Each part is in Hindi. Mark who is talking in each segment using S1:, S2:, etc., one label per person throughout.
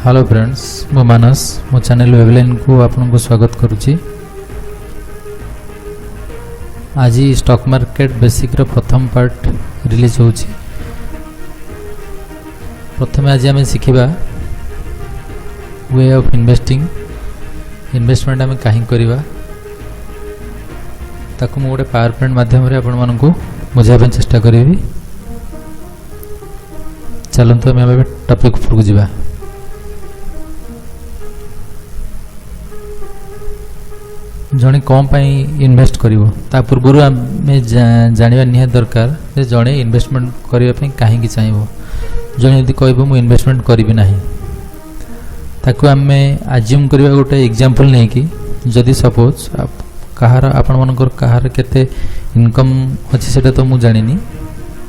S1: हेलो फ्रेंड्स मो मानस मो चैनल वेबलाइन को आपन को स्वागत करुच्ची। आज स्टॉक मार्केट बेसिक रो प्रथम पार्ट रिलीज होची। प्रथम आज आम शिखा वे ऑफ इन्वेस्टमेंट आम कहीं करवा ताकू गोटे पावर पॉइंट माध्यम आपण मानक बुझाई चेष्टा करी। चलतु आम टॉपिक उपरकू जावा। जड़े कौन इन्वेस्ट करिवो ता पूर्व आम जानिबा निहात दरकार जे जड़े इन्वेस्टमेंट करने कहीं चाहिए। जड़े यदि कहबो मु इन्वेस्टमेंट करी ना ताकू आम आज्यूम करवा गोटे एग्जांपल नहीं कि जदि सपोज कहार आपण मानकर कहार केते इनकम अच्छी से तो मुझे जानी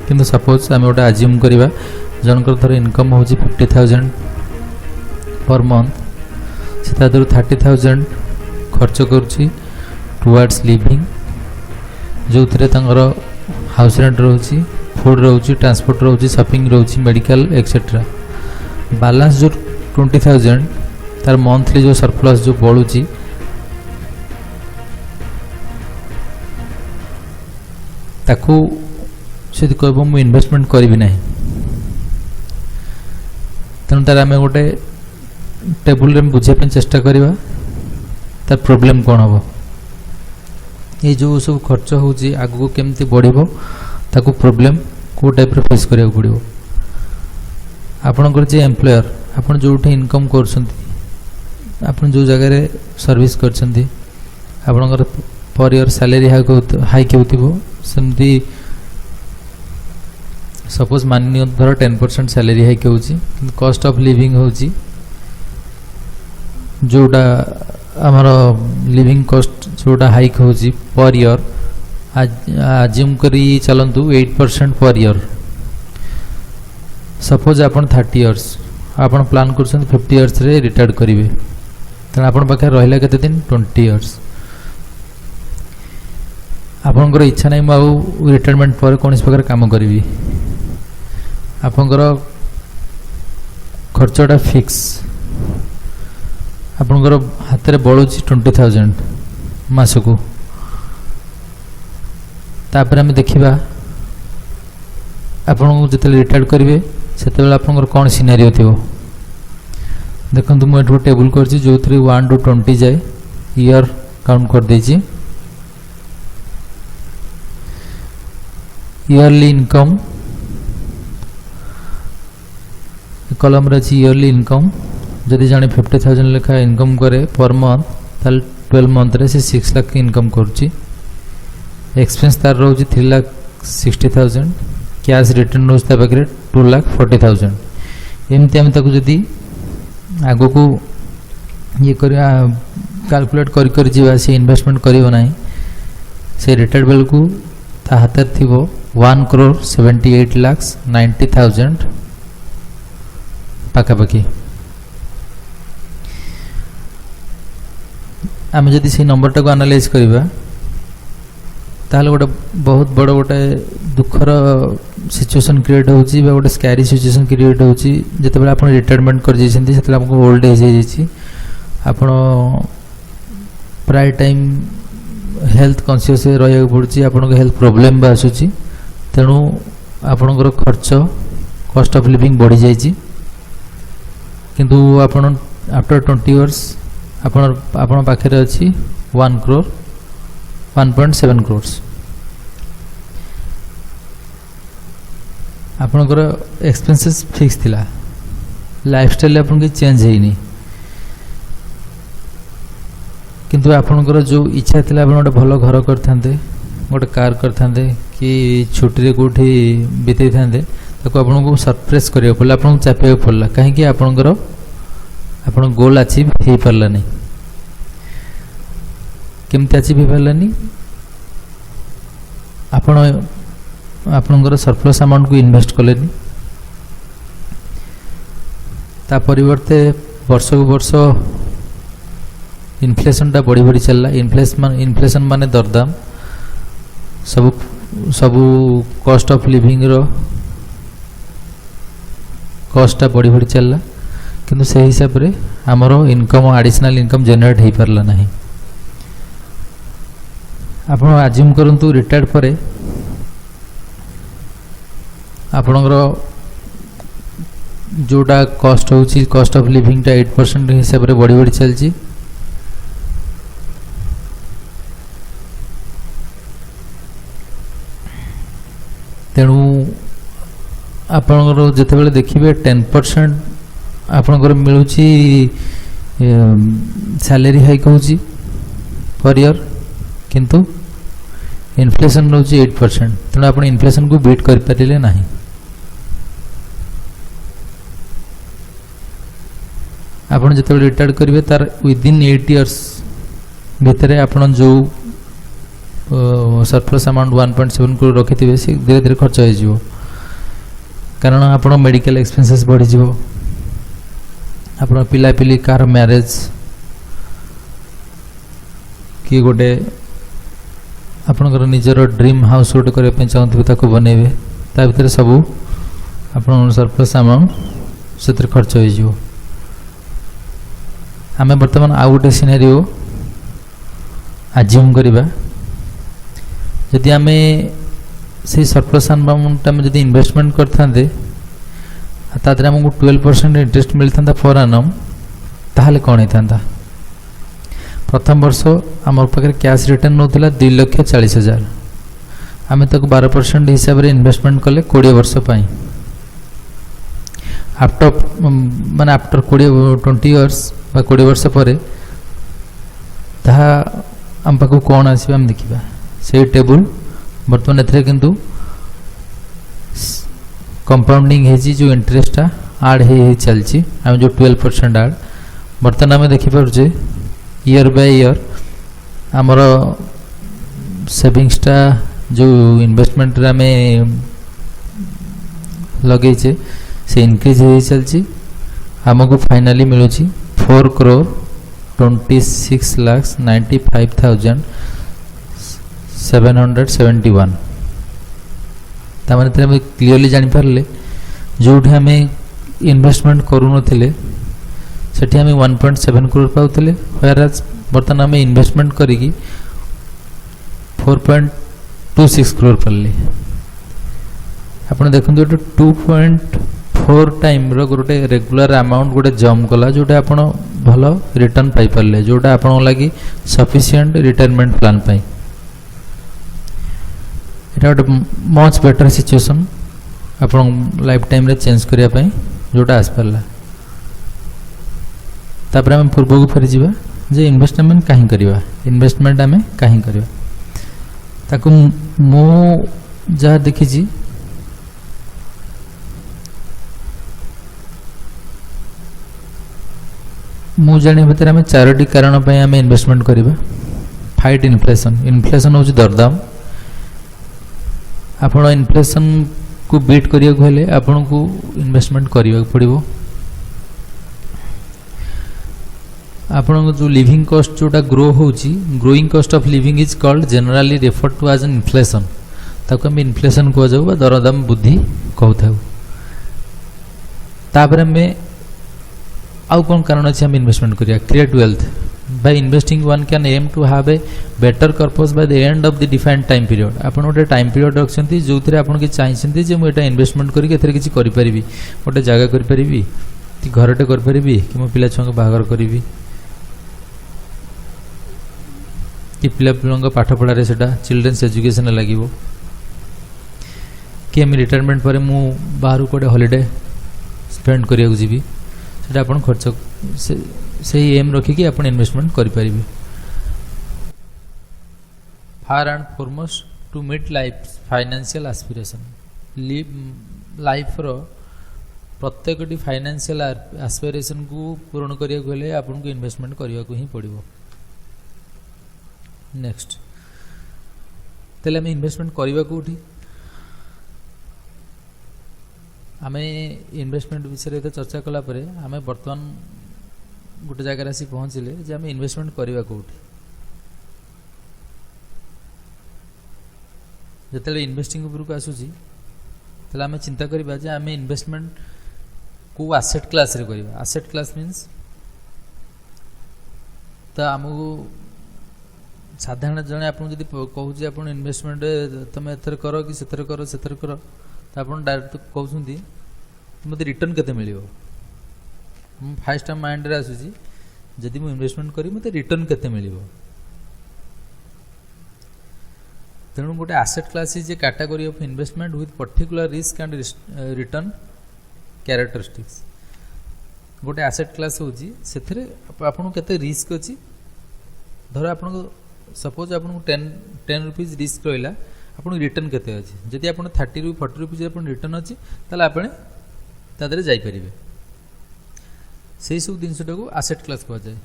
S1: किंतु सपोज आम गोटे आज्यूम करवा जनकर थर इनकम हो 50,000 पर मंथ से 30,000 खर्च करुच्ची टुवर्ड्स लिविंग जो थे हाउस रेंट रोची फूड रोची ट्रांसपोर्ट रोची शॉपिंग रोची मेडिकल एक्सेट्रा। बैलेंस जो 20,000 तार मंथली जो सरप्लस जो बढ़ुची ताकू से कहब मु इन्वेस्टमेंट करी ना तेणु तार आम गोटे टेबुल बुझाई चेष्टा करवा तार प्रॉब्लम कौन हम ये जो सब खर्च होची आगु केमती बढ़िबो ताकू प्रॉब्लम को टाइप रे फेस करिया पड़िबो। आपनकर जे एम्प्लॉयर आपन जोठी इनकम करछंती आपन जो जगह रे सर्विस करछंती आपनकर पर ईयर सैलरी हाइक होतिबो सेमती सपोज माननीय धर 10% सैलरी हाइक होची किंतु कॉस्ट ऑफ लिविंग होची जोटा आमर लिविंग कॉस्ट जोटा हाइक होची पर ईयर आज्यूम करी चलतु 8% पर ईयर। सपोज आपन 30 इयर्स आपन प्लान कर 50 इयर्स रे रिटायर्ड करेंगे तेना आपन पाखे रहिला केते दिन 20 इयर्स। आपनकर इच्छा नहीं मु रिटायरमेंट पर कौन प्रकार काम करी आपनकर खर्चटा फिक्स आपनकर हाथ में बढ़ुची 20,000 मासकू तापर आम देखा आपन जो रिटायर्ड करेंगे से कौन सिनारियो थी देखो मुझे टेबुल कर जो 1 to 20 जाए ईयर काउंट कर देची। ईयरली इनकम कलम रही ईयरली इनकम जदि जड़े 50,000 लेखा इनकम करे पर मंथ ताल 12 मंथ रे से 6 लाख इनकम करुच्ची। एक्सपेंस तार रोज 3,60,000 कैश रिटर्न रोज पाखे 2,40,000 एमती आम जदि आग को ये कैलकुलेट कर से इन्वेस्टमेंट करना से रिटायर्ड बेल को हाथ थी 1,78,90,000 पाखापाखि। आम जदि से नंबरटा को एनालाइज करवा ताहले गोटे बहुत बड़ गोटे दुखर सिचुएशन क्रिएट होची गोटे स्कैरी सिचुएशन क्रिएट होची जितेबाला आप रिटायरमेंट कर जाइछन्ती सेतला आपको ओल्ड एज हो जाइछि आपण प्राय टाइम हेल्थ कॉन्शियस रहिया पड़ुछि आपनको हेल्थ प्रॉब्लम बा आसुछि तेणु आपणकर खर्च कॉस्ट ऑफ लिविंग बढ़ी जाइछि किंतु आपण आफ्टर 20 इयर्स आपण पाखे अच्छी 1 crore 1.7 crores आपणकर एक्सपेंसेस फिक्स थिला लाइफस्टाइल आपन के चेंज हेनी किंतु आपणकर जो इच्छा थिला आपण गोटे भल घर करथांते गोटे कार करथांते कि छुट्टी रे कोठी बितेई थांते ताको आपन को सरप्राइज करियो पड़ला आपन चापियो पड़ला काहे कि आपणकर आपन गोल अचीव हे परला नहीं केमती अचीव हो पारानी आपणकर सरप्लस अमाउंट को इन्वेस्ट कले ता परिवर्ते वर्ष को वर्ष इन्फ्लेशन टा बढ़ी बढ़ी चलला। इन्फ्लेशन माने दरदाम सबू कॉस्ट ऑफ लिविंग रो कॉस्टा बढ़ी बढ़ी चलला किंतु से हिसाब रे हमरो इनकम एडिशनल इनकम जनरेट हो पारला नहीं। आप आज्यूम करंतु रिटायर्ड परे आपणकर जोटा कॉस्ट होची कॉस्ट ऑफ लिविंग टा 8% हिसाब रे बढ़ी बढ़ी चलची। तेणु आपणकर जितेबाला देखिए 10% आपणकर मिलूची सैलरी हाइक होची पर ईयर किंतु इन्फ्लेशन रोचे 8%। तेणु आप इन्फ्लेशन को बीट कर पारे ना। आपन जिते रिटायर्ड करेंगे तार विदिन 8 इयर्स भितर आपन जो सरप्लस अमाउंट 1.7 करोड़ रखी थे सी धीरे धीरे खर्च हो, कारण आप मेडिकल एक्सपेंसेस बढ़ी आप पिलापिली कार मैरेज कि गोटे आपणकर निजर ड्रीम हाउस गोटे करने चाहूँ ताको बनइबे ता भीतर सबू आप सरप्लस अमाउंट से खर्च हो। आम बर्तमान आउ गोटे सिनेरियो आज्यूम करवा, जदि आम से सरप्लस अमाउंट आम जब इन्वेस्टमेंट करते तादे आमको 12% इंटरेस्ट मिलता पर एनम, ताहले कौन होता? प्रथम वर्ष आम पाखे कैश रिटर्न नौला 2,40,000, आम तक 12% हिसाब से इन्वेस्टमेंट कले 20 वर्ष पाई। आफ्टर माने आफ्टर 20 इयर्स 20 वर्ष पर आम पाक कौन आसो आम देखा से टेबुल बर्तमान ए किंतु कंपाउंडिंग है जो इंटरेस्ट आड हो चलती आम जो 12% आड बर्तमान आम देखिपे ईयर बाय ईयर आमर सेविंग्सटा जो इन्वेस्टमेंट आम लगेचे से इनक्रीज हो चलती। आमको फाइनाली मिलूँ 4,96,95,771। तामाने क्लीयरली जानीपारे जो आम इन्वेस्टमेंट करूँ सेठी आम 1.7 करोड़ पाते, व्हेयरएज बर्तमान आम इन्वेस्टमेंट करी 4.26 करोड़ पाले। आप देखो 2.4 टाइम रोटे रेगुलर अमाउंट गोटे जम कला जोटा आप भल रिटर्न पाई पारे, जोटा आप लगी सफिशिएंट रिटायरमेंट प्लान पाई। एटा गोटे मच बेटर सिचुएशन आप लाइफ टाइम रे चेंज करने जोटा आसपारा। तापर आम पूर्व को फेरी जावा जे इन्वेस्टमेंट कहीं करवा, इन्वेस्टमेंट आम कहीं करवा ताकू मो जहाँ देखी मु जाने भितर आम 4टी कारण आम इन्वेस्टमेंट करवा। फाइट इन्फ्लेशन, इन्फ्लेशन हूँ दरदाम। आपण इन्फ्लेशन को बीट करिया को हेले आपण को इन्वेस्टमेंट करिया पड़िबो। आपण जो लिविंग कॉस्ट जोटा ग्रो होची, growing cost of living is called generally referred to as an inflation. ताको हम इन्फ्लेशन को जाऊ बा दरदाम वृद्धि कहथाउ। तापर में आउ कौन कारण अच्छे हम इन्वेस्टमेंट करिया? Create wealth by investing one can aim to have a better purpose by the end of the defined time period. आपन गोटे टाइम पीरियड रखछंती जोथिरे आपन के चाहिसंती जे मु एटा इन्वेस्टमेंट करी एथरे किछि करि परिबी, गोटे जगह करि परिबी कि घरटे करि परिबी कि मो पिला छंग बाहागर करिबी कि पिला पिलंग पाठ पढ़ारे सेटा चिल्ड्रन्स एजुकेशन लागिवो कि हम रिटायरमेंट पर मु बाहर कोटे हॉलिडे स्पेंड करिया जीवी सेटा आपन खर्च से एम रखिकी आप इन्वेस्टमेंट करें। Far and foremost to meet life financial aspiration, life रो प्रत्येक फाइनेंशियल एस्पिरेशन को पूर्ण करने को हेले आपन को इन्वेस्टमेंट करने को ही पड़ो। नेक्स्ट तेल आम इन्वेस्टमेंट करवा कौटी? आम इन्वेस्टमेंट विषय तो चर्चा कला परे आम बर्तमान गोटे जगह आसी पहुँचले जे आम इन्वेस्टमेंट करवा कौटी। जिते इन्वेस्टिंग उपरको आसूची तेल आम चिंता करवा जे आम इन्वेस्टमेंट को आसेट क्लास रे करिबा आसेट क्लास मीन्स तो आमको साधारण जने आपन जदि कहू जे आपन इन्वेस्टमेंट तमे एथर करो कि सेथर करो तो आपन डायरेक्ट कहउछंती मते रिटर्न केते मिलियो फास्ट टाइम माइंड रे आसुची जदि मु इन्वेस्टमेंट करी मते रिटर्न केते मिलियो तेणु गोटे asset class is A category of investment with particular risk and return characteristics गोटे आसेट क्लास होची सेथरे आपन केते रिस्क अछि धर आपन सपोज आपन 10 रुपीस रिस्क रहिला आपन रिटर्न केते अछि जदि आपन 30 रु 40 रुपीस आपन रिटर्न अछि ताले आपन तादरे जाई परिबे से सब जिनसटा को आसेट क्लास कह जाए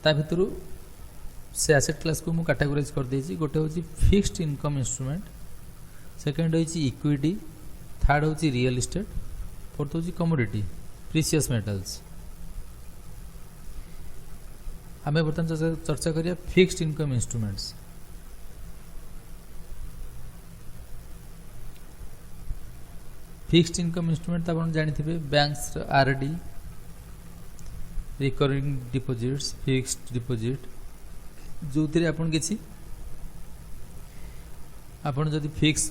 S1: ता भितरु से आसेट क्लास को मु कैटेगराइज कर देछि गोटे होछि फिक्स्ड इनकम इंस्ट्रूमेंट सेकंड होछि इक्विटी थर्ड होछि रियल एस्टेट फोर्थ होछि कमोडिटी प्रीशियस मेटल्स हमें बर्तमान चर्चा करिया fixed income instruments fixed income instrument तो आप जानिथिबे banks RD recurring deposits fixed deposit जो थिरे आपन किछि आपन जदि फिक्स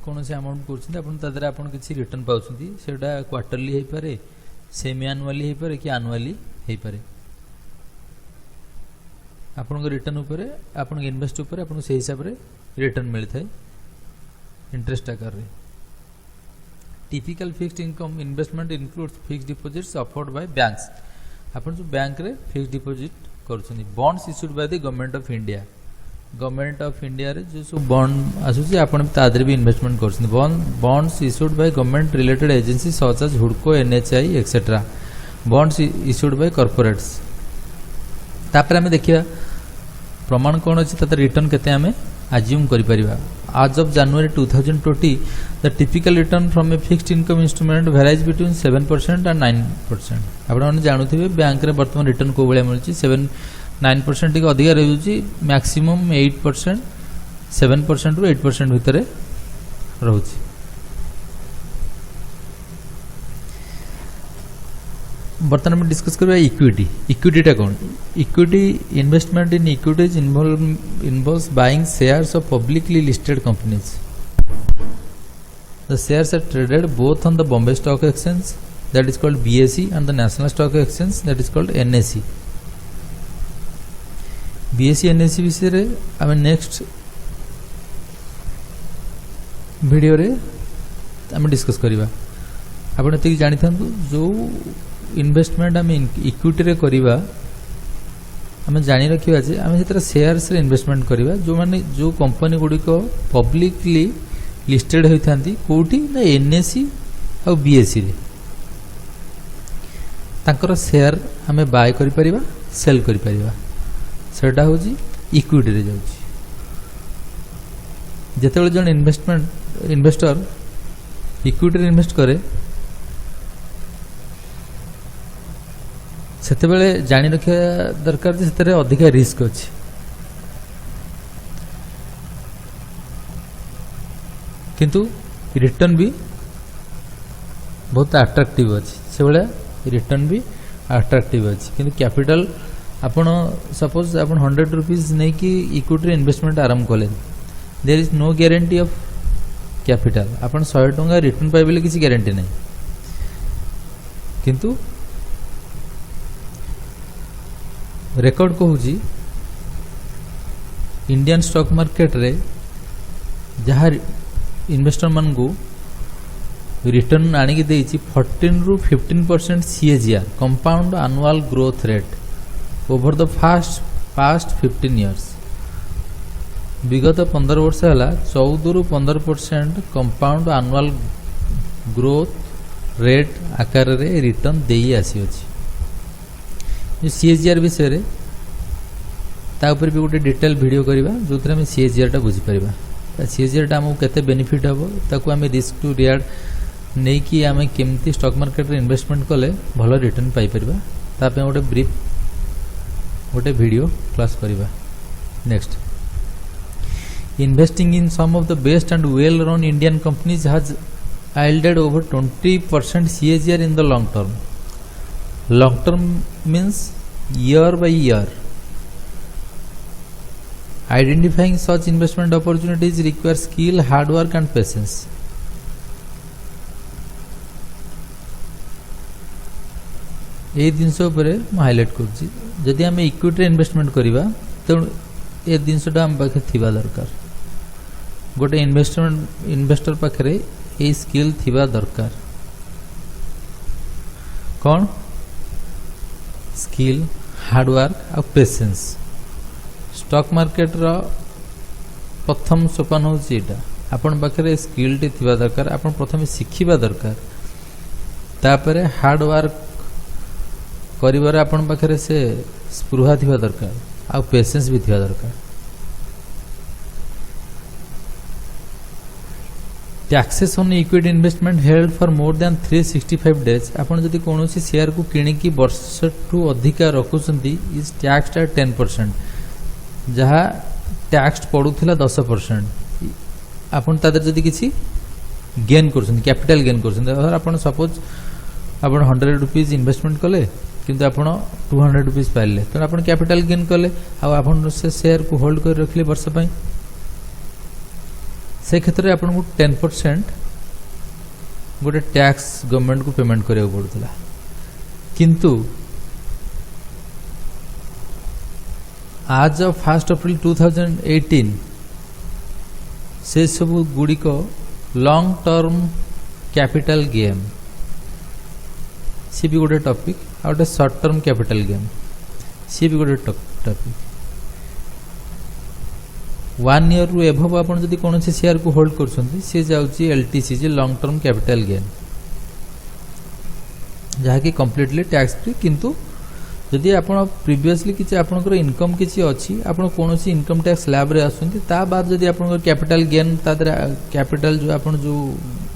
S1: कोनोसी अमाउंट करछिन आपन तादरे आपन किछि रिटर्न पाउछन्ती सेटा क्वार्टरली हे पारे सेमी एनुअली हे पारे कि एनुअली हे पारे आपन को रिटर्न ऊपर आपन इन्वेस्ट ऊपर आपन से हिसाब रे रिटर्न मिलता है इंटरेस्ट आकार रे typical fixed income investment includes fixed deposits offered by banks आपन जो बैंक रे फिक्स्ड डिपॉजिट करछनी bonds issued by the government of India रे जो सब बॉन्ड आसुची आपन तादरे भी इन्वेस्टमेंट करछनी bonds issued by government related agency such as हुडको NHAI etcetera bonds issued by corporates तापर हमें देखिया प्रमाण कौन अच्छी तथा रिटर्न केते हमें अज्यूम करि परिबा आज of January 2020 the typical return from a fixed income instrument varies between 7% and 9% आपण माने जानुथिबे बैंक रे वर्तमान रिटर्न को बेले मिलची 9% के अधिक रहउची मैक्सिमम 8% 7% रु 8% भितरे रहउची बर्तमान में डिस्कस करबा इक्विटी टा कौन equity investment in equities involves buying shares of publicly listed companies the shares are traded both on the Bombay stock exchange that is called BSE and the national stock exchange that is called NSE BSE NSE विषय रे हमें नेक्स्ट वीडियो रे हमें डिस्कस करबा आपण एतिक जानि थांतु जो इन्वेस्टमेंट आम इक्विटी रे करिबा आम जानी रखिबा जे आम जेतरा शेयर्स रे इन्वेस्टमेंट करिबा जो माने जो कंपनी गुडी को पब्लिकली लिस्टेड होई थांती कोठी ना एनएसई आ बीएसई रे तांकर शेयर हमें बाय करि परिबा सेल करि परिबा सेटा होजी इक्विटी रे जाउची जेतेबेले जन इन्वेस्टर इक्विटी रे इन्वेस्ट करे सेतेबेले जानि रखिया दरकार जे सेतरे अधिक रिस्क अछि किंतु रिटर्न भी बहुत अट्रैक्टिव अछि से बेले रिटर्न भी अट्रैक्टिव अछि किंतु कैपिटल आपण सपोज आपण 100 रुपीस नै कि इक्विटी रे इन्वेस्टमेंट आरंभ कले there is no guarantee of capital आपण 100 टंका रिटर्न पाइबेले किसी गारंटी नै किंतु रेकॉर्ड कहूँ इंडियन स्टॉक मार्केट रे जहाँ इन्वेस्टर मान को रिटर्न आनिकी देइछि 14 रु 15% CAGR compound annual growth rate over the past 15 years विगत 15 वर्ष है 14 रु 15% कंपाउंड एनुअल ग्रोथ रेट आकार रे रिटर्न देई आसी अछि CAGR विषय रे ता ऊपर भी गोटे डिटेल वीडियो करबा जोथरे हम CAGR टा बुझी परबा CAGR टा हमको केते बेनिफिट हबो ताको हम रिस्क टू रिवार्ड नै कि हम केमती स्टॉक मार्केट रे इन्वेस्टमेंट कले भलो रिटर्न पाई परबा ता पे गोटे ब्रीफ गोटे वीडियो क्लास करबा next investing in some of the best and well run Indian companies has yielded over 20% CAGR in the long term. Long term means year by year. Identifying such investment opportunities requires skill, hard work and patience. ये जिनस हाइलाइट करुच्ची जदि आम इक्विटी इन्वेस्टमेंट करवा तेणु ये जिनसा आम पाखे थिबा दरकार गोटे इन्वेस्टर पाखे ये स्किल थिबा दरकार कौन स्किल हार्डवर्क आ पेशेंस स्टॉक मार्केट रो प्रथम सोपान होची एटा आपण पाखे स्किल टी थिबा दरकार आपण प्रथम शिखिबा दरकार तापरे हार्डवर्क करिबार आपण पाखे से स्पृहा थिबा दरकार आ पेशेंस भी थिबा दरकार taxes on equity investment held for more than 365 days आपण जदि कोनोसी शेयर को किणी की वर्ष ठू अधिका रखुचंती इज टैक्स्ड एट 10% जहा टैक्स पडुथिला 10% आपण तादर जदि किछि गेन करछन कैपिटल गेन करछन अगर आपण सपोज आपण 100 रुपीस इन्वेस्टमेंट कले किंतु आपण 200 रुपीस पाइले तो आपण कैपिटल गेन कले आ आपण से शेयर को होल्ड कर रखले वर्ष पई से क्षेत्र में आपको 10% गोटे टैक्स गवर्नमेंट को पेमेंट करिया पड़ुला किंतु आज 1 अप्रैल 2018 से सब गुड़िक लॉन्ग टर्म कैपिटल गेम सी भी गोटे टॉपिक आ गोटे शॉर्ट टर्म कैपिटल गेम सी भी गोटे टॉपिक 1 ईयर रु एभव आपण जदि कोनोसी शेयर को होल्ड करछंती से जाउची एलटीसी जे लॉन्ग टर्म कैपिटल गेन जहा कि कंप्लीटली टैक्स फ्री किंतु जदि आपण प्रीवियसली किछि आपनकर इनकम किछि अछि आपण कोनोसी इनकम टैक्स स्लैब रे आसुंती ता बाद जदि आपनकर कैपिटल गेन तादर कैपिटल जो आपण जो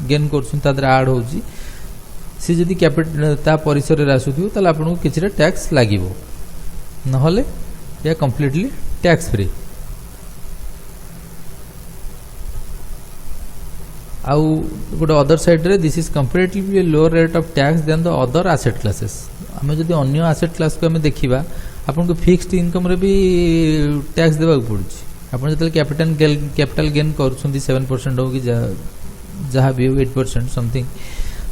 S1: गेन करछन तादर ऐड होउची से जदि कैपिटल ता परिसर रे आसुथियो ताले आपनको किछिरा टैक्स लागिवो नहले या कंप्लीटली टैक्स फ्री आउ गोटे अदर साइड रे this is comparatively lower rate of tax than the other asset classes आमे जदि अन्य एसेट क्लास को आमे देखिबा आपन को फिक्स्ड इनकम रे भी टैक्स देबा पड़ुची आपन जतले कैपिटल गेन करछुंदी 7% हो कि जहा भी 8% समथिंग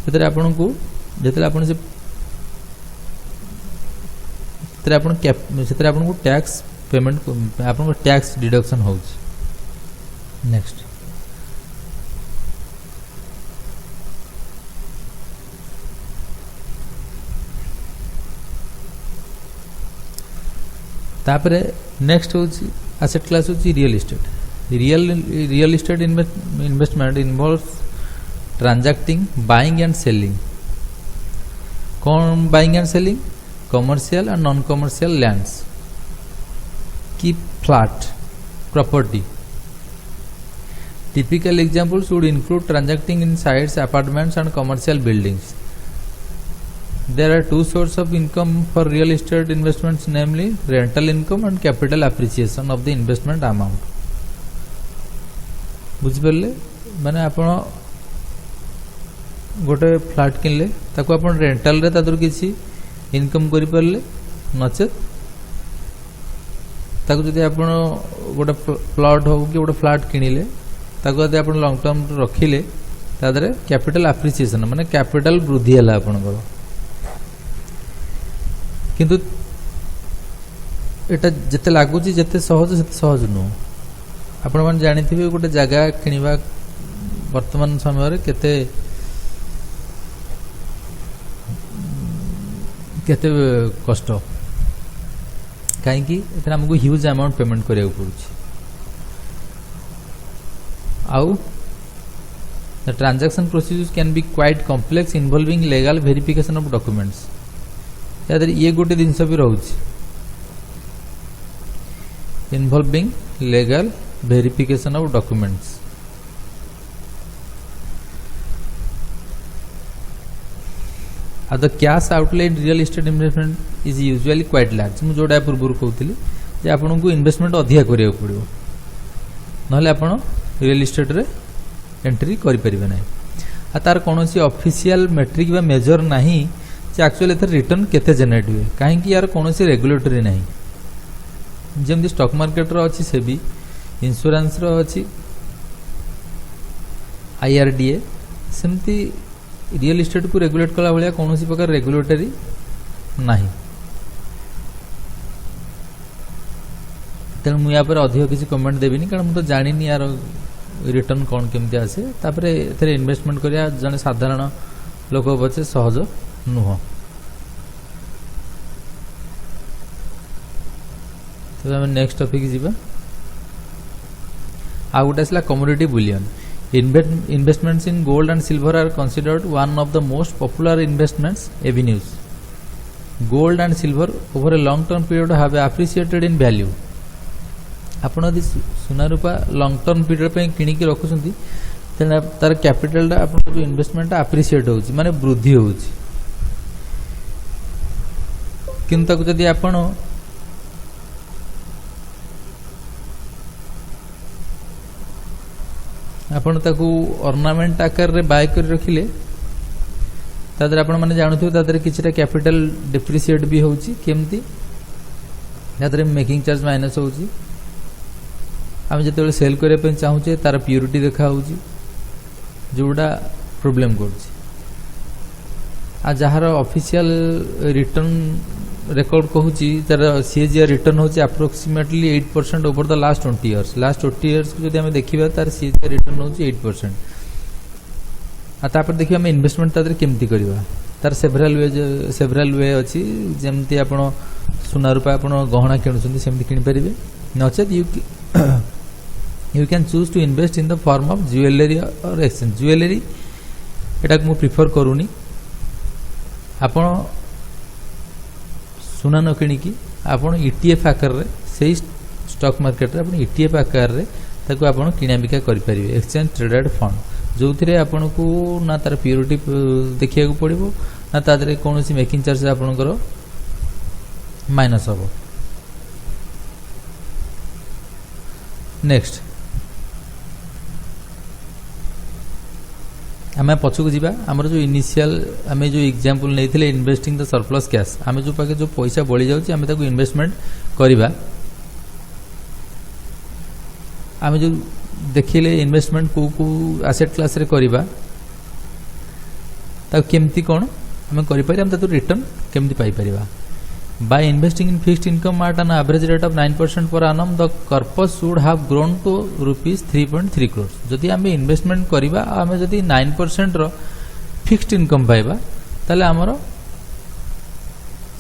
S1: ततरे आपन को जतले आपन से ततरे आपन सेतरे आपन को टैक्स पेमेंट आपन को टैक्स डिडक्शन होउची नेक्स्ट तापरे नेक्स्ट होची एसेट क्लास होची real estate real estate investment involves transacting buying and selling कौन buying and selling commercial and non commercial lands की flat property typical examples would include transacting in sites apartments and commercial buildings There are two sources of income for real estate investments, namely rental income and capital appreciation of the investment amount. बुझिपरले माने आपण गोटे फ्लैट किनले ताको आपण रेंटल रे तादर किछि इनकम करि परले नचेत ताको जदि आपण गोटे प्लॉट हो कि गोटे फ्लैट किनिले ताको जदि आपण लॉन्ग टर्म रखिले तादरे कैपिटल एप्रिसिएशन माने कैपिटल वृद्धि हला आपनकर किंतु एटा जते लागुची जते सहज नु आपण मान जानिथिबे गोटे जगह किनिबा वर्तमान समय रे केते कष्ट काहे कि एतरा हमको ह्यूज अमाउंट पेमेंट करिया पड़ुची आउ the transaction procedures can be quite complex involving legal verification of documents याद ये गोटे जिनस भी रोची involving legal verification of documents the cash outlay in real estate investment is usually quite large मु जोडा पूर्व कहूली जे आपन को इन्वेस्टमेंट अधिक करिया पड़िबो नहले आपन रियल एस्टेट रे एंट्री करि परिबे नै आ तार कौन सी ऑफिशियल मेट्रिक बा मेजर नहीं जे एक्चुअली एथर रिटर्न केते जनरेट हुए कहीं यार कौन सी रेगुलेटरी नहीं जमती स्टॉक मार्केट रो अछि सेबी इंश्योरेंस रो अछि आईआरडीए सेमती रियल एस्टेट को रेगुलेट कला भलिया कौन सी प्रकार रेगुलेटरी नहीं तेणु मुझे पर अधिक किसी कमेंट देविनी कारण मुझे जानी यार रिटर्न कौन केमती आसे तापरे एथरे इन्वेस्टमेंट करिया जने साधारण लोक पछे सहज नुह तो हम नेक्स्ट टॉपिक जीवा आ गोटे आसला commodity bullion investments in gold and silver are considered one of the most popular investments avenues gold and silver over a long term period have appreciated in value आपण यदि सुना रूपा लॉन्ग टर्म पीरियड पे किनिकी रखुछंती तेना तार कैपिटल टा आपण जो इन्वेस्टमेंट एप्रिशिएट होउची माने वृद्धि होउची किंतु जदि आपण आपण ताकू ऑर्नामेंट आकार रे बाय कर रखिले तादर आपण माने जानुथु तादर किछटा कैपिटल डिप्रिशिएट भी होउची केमती तादर मेकिंग चार्ज माइनस होउची आम जो सेल करने चाहूचे तार प्यूरिटी देखा जोड़ा प्रोब्लेम कर जार ऑफिशियल रिटर्न रेकॉर्ड कहूँ तार सीएजीआर रिटर्न होची approximately 8% over the last 20 years last 20 years को जब देखा तार सीएजीआर रिटर्न होची 8% तापर देखिए आम इन्वेस्टमेंट तादर केमती करवा तार सेभराल वे अच्छी जमती आप सुना रूपा आप गहना किणुंट सेमती किनीपारे नचेत you can choose to invest in the form of jewelry or exchange jewelry एटा को प्रिफर करूनी आपण सुना न किणिकी आपण ईटीएफ आकार रे सेही स्टॉक मार्केट रे आपण ईटीएफ आकार रे ताको आपण किना बिका करि परिबे एक्सचेंज ट्रेडेड फंड जोथिरे आपण को ना तार प्योरिटी देखिया को पड़िबो ना तादरे कोनोसी मेकिंग चार्ज आपणकर माइनस हो नेक्स्ट आम पछक जावा आमर जो इनिशियल आम जो एग्जांपल नहीं इन्वेस्टिंग द सरप्लस कैश आम जो पाके जो पैसा बढ़ी जाउची आम ताको इन्वेस्टमेंट करबा आम जो देखिले इन्वेस्टमेंट को एसेट क्लास रे करबा ताको केमती कोन आम करि पारि आम तातो रिटर्न केमती पाई परिबा By investing in fixed income at an average rate of 9% per annum, the corpus should have grown to rupees 3.3 crores. जदि आम इन्वेस्टमेंट करवा आम जदि 9% रो फिक्स्ड इनकम पाइबा ताले आमर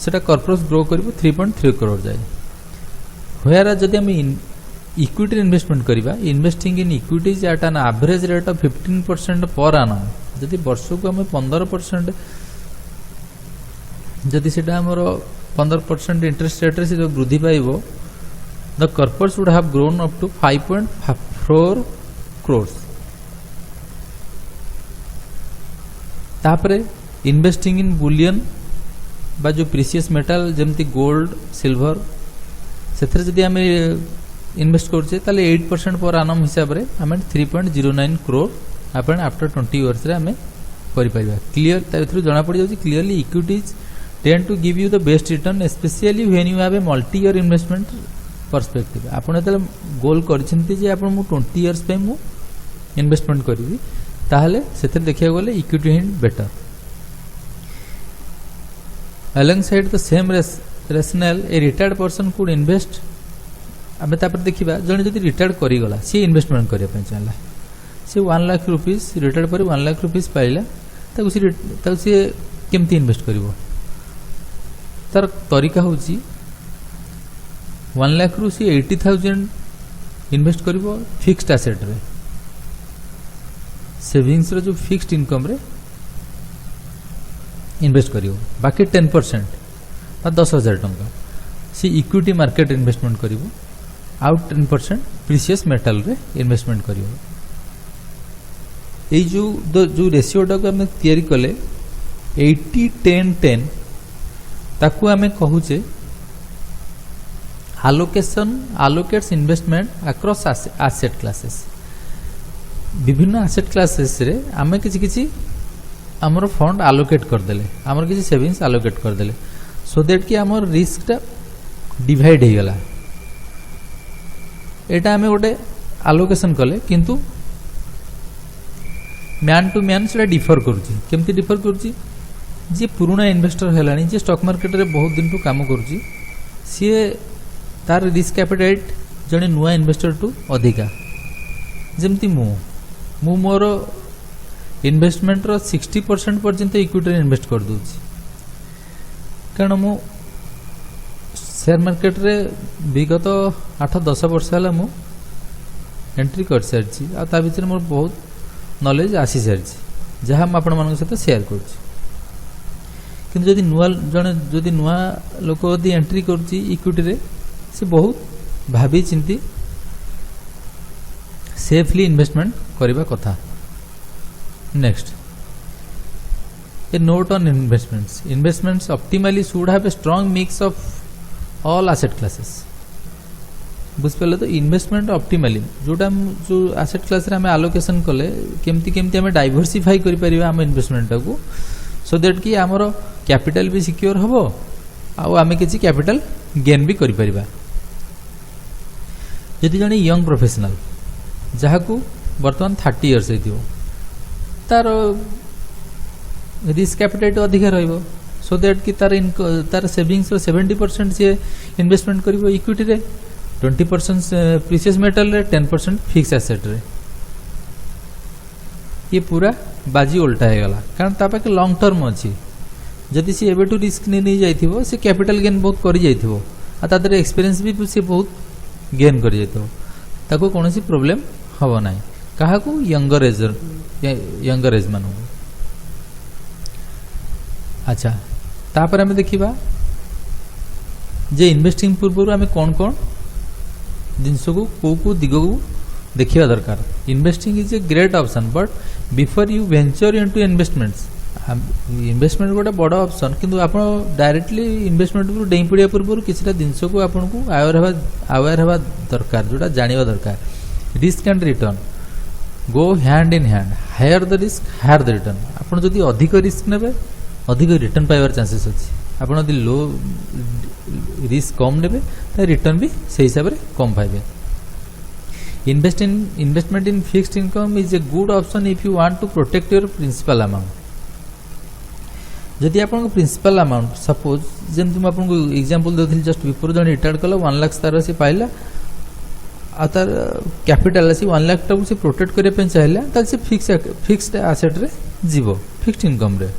S1: सेटा कॉर्पस ग्रो करिवो 3.3 करोड़ जाए व्हेयर जदि आम इक्विटी इन्वेस्टमेंट करवा investing in equities at an average rate of 15% per annum जदि वर्ष को आम 15% जदि सेटा आमर 15% इंटरेस्ट रेट से जो वृद्धि पाइबो the corpus would have grown up to 5.4 crores तापरे इन्वेस्टिंग इन बुलियन बा जो प्रीशियस मेटल जमती गोल्ड सिल्वर से जदि आम इन्वेस्ट करछे ताले 8% पर annum हिसाब रे आम 3.09 crore आपण आफ्टर 20 इयर्स रे आम करि पाइबा क्लियर ताथरु जणा पड़ जाउची clearly equities tend to give you the best return especially when you have a multi year investment perspective आपण एतले गोल करछंती जे आपण मु 20 इयर्स पे मु इन्वेस्टमेंट करिवि ताहले सेते देखिया गले equity hind better alongside the same rationale a retired person could invest आबे तापर देखिबा जने जदि रिटायर्ड करि गला से इन्वेस्टमेंट करिया पे चाहला से 1 लाख रुपीस रिटायर्ड पर 1 लाख रुपीस पाइला ताकू से केमती इन्वेस्ट करिवो तार तरीका होची 1 लाख रु सी 80,000 इन्वेस्ट करिवो फिक्स्ड एसेट रे सेविंग्स रे जो फिक्स्ड इनकम रे इन्वेस्ट करिवो बाकी 10% बा 10,000 टंका सी इक्विटी मार्केट इन्वेस्टमेंट करिवो आउट 10% प्रीशियस मेटल रे इन्वेस्टमेंट करिवो ए जो रेशियो टा को हम तयारी कले 80-10-10 ताकू आमे कहूचे allocates investment across asset classes विभिन्न आसेट क्लासेस रे आमे किछि किछि हमर फंड आलोकेट करदेले हमर किछि सेविंग्स आलोकेट करदेले सो दैट कि हमर रिस्क टा डिवाइड हे गला एटा हमें गोटे आलोकेशन कले किंतु मैन टू मैन से डिफर करुच्ची केमती डिफर करुच्ची जी पुराना इन्वेस्टर हेलानी जे स्टॉक मार्केट रे बहुत दिन टू काम करुच्ची सी तार रिस्क एपेटाइट जने नुआ इन्वेस्टर टू अधिका जमती मु मोर इन्वेस्टमेंट रो 60% पर्यंत इक्विटी रे इन्वेस्ट कर दूची कारण मु शेयर मार्केट रे विगत 8-10 वर्ष है मु एंट्री कर सारी आ ता भीतर मोर बहुत नॉलेज आसी सारी जहाँ मुझे आपण मान सहित शेयर करुच्ची किंतु जदि नुआ जने जदि नुआ लोक यदि एंट्री करुच्ची इक्विटी रे से बहुत भाभी चिंती सेफली इन्वेस्टमेंट करबा कथा next A note on investments optimally should have a strong mix of all asset classes बुझ पाले तो इन्वेस्टमेंट ऑप्टिमली जोटा जो एसेट क्लास रे हमें एलोकेशन कले केमती केमती हमें डाइवर्सिफाई करि परिबा हम इन्वेस्टमेंट को सो दैट कि हमरो कैपिटल भी सिक्योर हबो आ हमें किछि कैपिटल गेन भी करि परिबा यदि जने यंग प्रोफेशनल जहाँ को वर्तमान 30 इयर्स हो तार रिस्क एपेटाइट अधिक रहिबो सो दैट कि तार सेविंग्स 70% से इन्वेस्टमेंट करिवो इक्विटी रे 20% प्रीशियस मेटल रे 10% फिक्स एसेट रे ये पूरा बाजी उल्टा है गला कारण ता पाके लॉन्ग टर्म अछि जदि सी एबे टू रिस्क नहीं जाइथिबो से कैपिटल गेन बहुत करि जाइथिबो आ तादरे एक्सपीरियंस भी से बहुत गेन कर जाइथिबो ताको कोनोसी प्रॉब्लम हबो नाही काहा को यंगर एज मानु अच्छा तापर हमें देखिबा जे इन्वेस्टिंग पूर्व हमें कौन कौन जिनस को दिग को देखा दरकार investing is a great option but before you venture into investments investment गोटे बड़ ऑप्शन किंतु आप डायरेक्टली इन्वेस्टमेंट डेई पड़िया पूर्व किसी जिनस को आपको अवेयर हवा दरकार जोटा जानिबा दरकार risk and return go hand in hand higher the risk higher the return आप जदि अधिक रिस्क नेबे अधिक रिटर्न पाइबार चांसेस अच्छी आप लो रिस्क कम नेबे तो रिटर्न भी से हिसाब से कम पाइबे investment in fixed income is a good option if you want to protect your principal amount जदि आप प्रिंसिपल अमाउंट सपोज जमी मुझे आपको एग्जांपल देती जस्ट बिफोर जन रिटायर्ड कला 1 लाख तार से पाइला आ तार कैपिटल आसी 1 लाख टाक से प्रोटेक्ट करने चाहिए से फिक्स्ड एसेट रे जीवो फिक्स्ड इनकम रे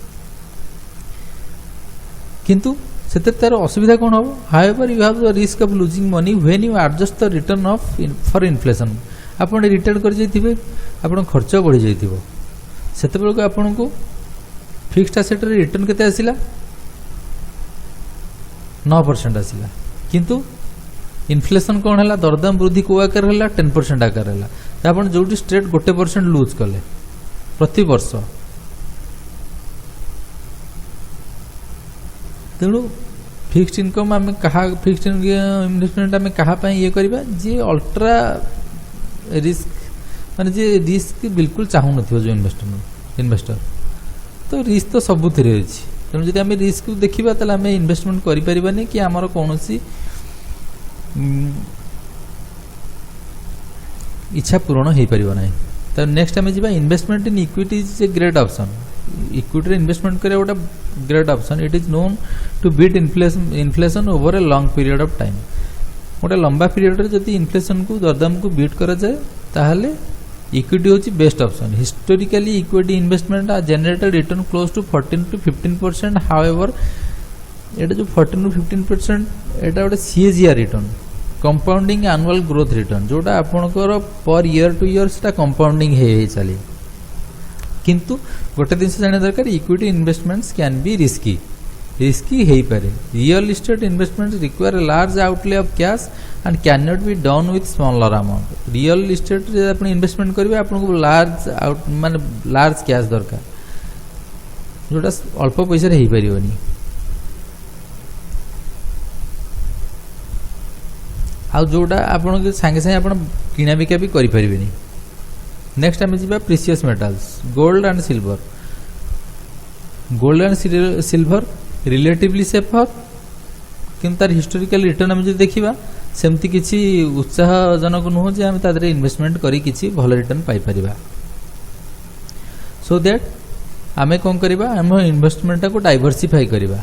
S1: किंतु से तार असुविधा कौन हम however you have the risk of losing money when you adjust the return of for inflation आप रिटायर्ड कर जाइथिबे आपन खर्च बढ़ी जाइथिबो सेते बेलको आपन को फिक्स्ड एसेट रे रिटर्न केते आसिला 9% आसिला किंतु इन्फ्लेशन कौन है दरदाम वृद्धि को आकार है 10% आकार है तो आप जो स्ट्रेट 1% लूज कले प्रति वर्ष तेणु फिक्स्ड इनकम आम कहा फिक्स्ड इन्वेस्टमेंट आम कहा ये करवा जी अल्ट्रा रिस्क माने जे रिस्क बिल्कुल चाहू न जो इन्वेस्टर तो रिस्क तो सबुथ अच्छी तेणु जब आम रिस्क देखा तो आम इन्वेस्टमेंट करें कि आमर कौन इच्छा पूरण हो पार ना तो नेक्स्ट आम जा investment in equity is a great option equity investment करे गोटे great option it is known to beat inflation over a long period of time गोटे लंबा पीरियड रे जदि इन्फ्लेशन को दरदाम को बीट करा जाए ताहले इक्विटी होची best option historically equity investment are generated return close to 14 to 15%. However एटा जो 14 to 15% एटा गोटे CAGR return compounding annual growth return जोटा आपनकर पर ईयर टू ईयर सेटा कंपाउंडिंग हे चली किंतु गोटे दिन जाना दरकार equity investments can be risky है पारे real estate investment require large outlay of cash and can not be done with smaller amount real estate रे आपण इन्वेस्टमेंट करिवे आपनको लार्ज आउट माने लार्ज कैश दरकार जोटा अल्प पैसा रे हे परियोनी आ जोटा आपण के संगे संगे आपण किना बिका भी करि परिबेनी नेक्स्ट आम जी precious metals gold and silver gold and silver relatively safer कि तार हिस्टोरिकल रिटर्न आम जो देखा सेमती किसी उत्साहजनक नुह जे आम तादरे इन्वेस्टमेंट करी किसी भल रिटर्न पाई परिबा सो दैट आमे कौन करिबा आम इन्वेस्टमेंट को डाइवर्सिफाई करिबा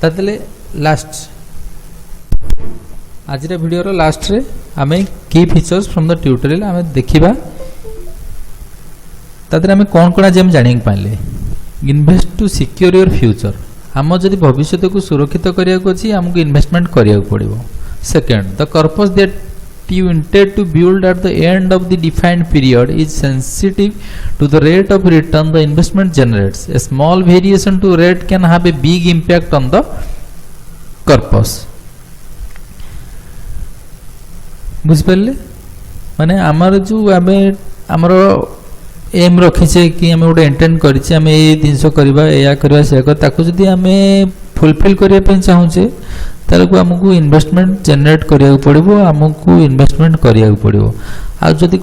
S1: तातले लास्ट आज वीडियो रो लास्ट रे आमे की फीचर्स फ्रॉम द ट्यूटोरियल आमे देखिबा तादरे आमे कौन कोन आज हम जानिक पाइले invest to secure your future आम जदि भविष्य को सुरक्षित करिया को अछि हमको इन्वेस्टमेंट करिया पड़िबो second the purpose that you intend to build at the end of the defined period is sensitive to the rate of return the investment generates. A small variation to rate can have a big impact on the corpus. बुझिपारे माने आमर जो आम आमर एम रखीचे कि आम गोटे इंटेंड करें आम ये जिनस करवा या करवा से जदि आम फुलफिल करने चाहूचे ताले को हमको इन्वेस्टमेंट जनरेट करिया पड़िबो हमको इन्वेस्टमेंट करिया पड़िबो आ जदि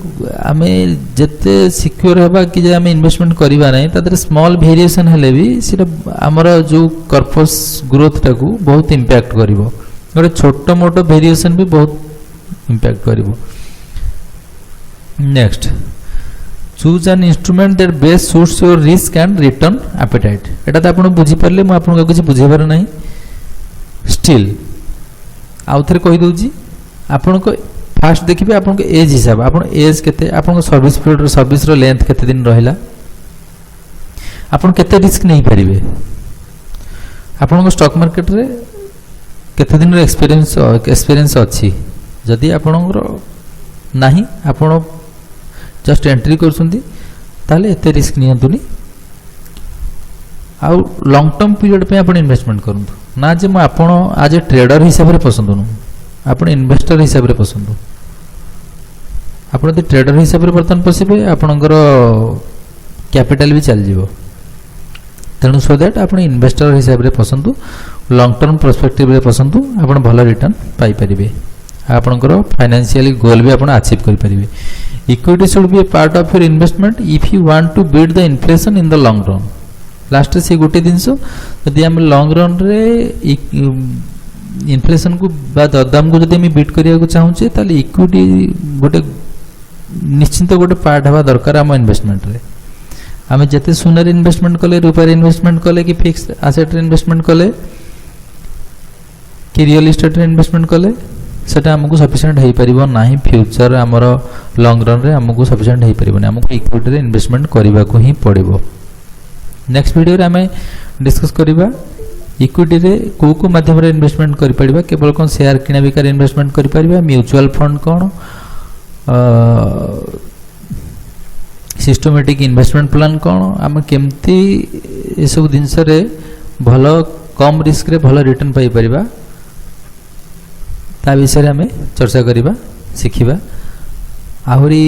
S1: आमे जते सिक्योर हेबा कि जे आमे इन्वेस्टमेंट करिबा नै तादरे स्मॉल वेरिएशन हेले भी सिरा हमर जो कर्पस ग्रोथ टाकू बहुत इंपैक्ट करिवो गोटे छोटो मोटो वेरिएशन भी बहुत इंपैक्ट करिवो next choose an instrument that best suits your risk and return appetite एटा त आपण बुझी परले म आपण कुछ बुझेबार नै स्टिल आउ थे कही दूँ आपण को फास्ट देखिए आपण को एज हिसाब आपण एज केते आपण को सर्विस पीरियड सर्विस रो लेंथ केते दिन रहिला आपण केते रिस्क नहीं परिबे आपण को स्टॉक मार्केट रे केते दिन रो एक्सपीरियंस अछि जदि आपण को नाही आपण जस्ट एंट्री करछुंदी ताले एते रिस्क नियंतुनी आउ लॉन्ग टर्म पीरियड पे आपण इन्वेस्टमेंट करंतु ना जे आपण आज ट्रेडर हिसाब रे पसंद नु आपण इन्वेस्टर हिसाब रे पसंद आपण यदि ट्रेडर हिसाब रे बर्तन पसिबे आपणकर कैपिटल भी चल जीवो तेणु सो दैट आपण इन्वेस्टर हिसाब रे पसंद लॉन्ग टर्म पर्सपेक्टिव रे पसंद आपण भल रिटर्न पाई परिबे आपणकर फाइनेंशियली गोल भी आपण अचीव करि परिबे equity should be a part of your investment if you want to beat the inflation in the long run last से गोटे जिनस जदि आम लॉन्ग रन रे इन्फ्लेशन को दरदाम को जदि बीट करिया चाहूचे ताले इक्विटी गोटे निश्चिंत गोटे पार्ट हवा दरकार आम इन्वेस्टमेंट रे आम जते सुनार इन्वेस्टमेंट कले रूपार इन्वेस्टमेंट कले कि फिक्स एसेट इन्वेस्टमेंट कले कि रियल एस्टेट इन्वेस्टमेंट कले सेटा हमको सफिशिएंट हो पारिबो नाही फ्यूचर हमर लॉन्ग रन रे हमको सफिशिएंट हो पारिबो हमको इक्विटी रे इन्वेस्टमेंट करबा को ही पड़िबो नेक्स्ट वीडियो रे हमें डिस्कस करिबा इक्विटी रे को माध्यम रे इन्वेस्टमेंट करि परिबा केवल कोन शेयर किना बिकार इन्वेस्टमेंट करि परिबा म्यूचुअल फंड कोन सिस्टमैटिक इन्वेस्टमेंट प्लान कोन हम केमती ए सब दिनस रे भलो कम रिस्क रे भलो रिटर्न पाई परिबा ता विषय हमें चर्चा करिबा सिखिबा आहरी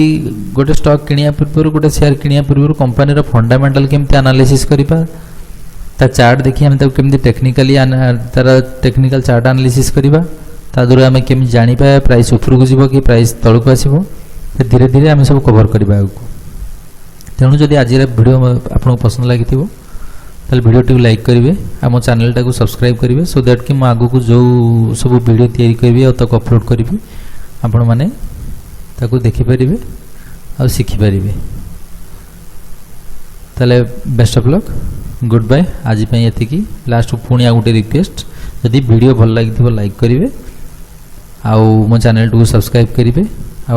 S1: गोटे स्टॉक किनिया पूर्व गोटे शेयर किनिया पूर्व कंपनी रो फंडामेंटल केमती एनालिसिस करिबा ता चार्ट देखि हम केमती टेक्निकली तार टेक्निकल चार्ट एनालिसिस करिबा ता दूर हम केमती जानि पा प्राइस ऊपर को जीवो कि प्राइस तळ को आसीबो धीरे धीरे हम सब कवर करिबा तेणु जदि आज वीडियो आपको पसंद लगी ताल वीडियो टी लाइक करेंगे आम चैनल टाक सब्सक्राइब करेंगे सो दैट कि मैं आगू जो सब वीडियो तैयारी करी अपलोड करी आपण मैंने देखिपारे आ शिखिपारे ताले best of luck good bye आज ये लास्ट पुणी आ गोटे रिक्वेस्ट जदि वीडियो भल लगी लाइक करेंगे आउ मो चैनल टाक सब्सक्राइब करेंगे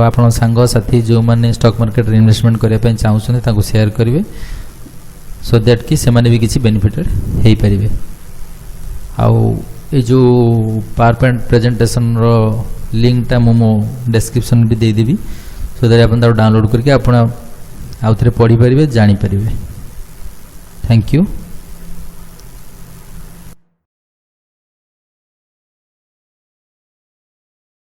S1: आपन सांग साथी जो मैंने स्टॉक मार्केट इन्वेस्टमेंट करने चाहूँ शेयर करेंगे सो दैट कि से माने भी किसी बेनिफिटेड हो पारे आउ ये जो पावर पॉइंट प्रेजेंटेशन रो लिंकटा मो डिस्क्रिप्शन भी देदेवी सो दैट आप डाउनलोड करके आप आउ थे पढ़ी पारे जानी पारे थैंक यू।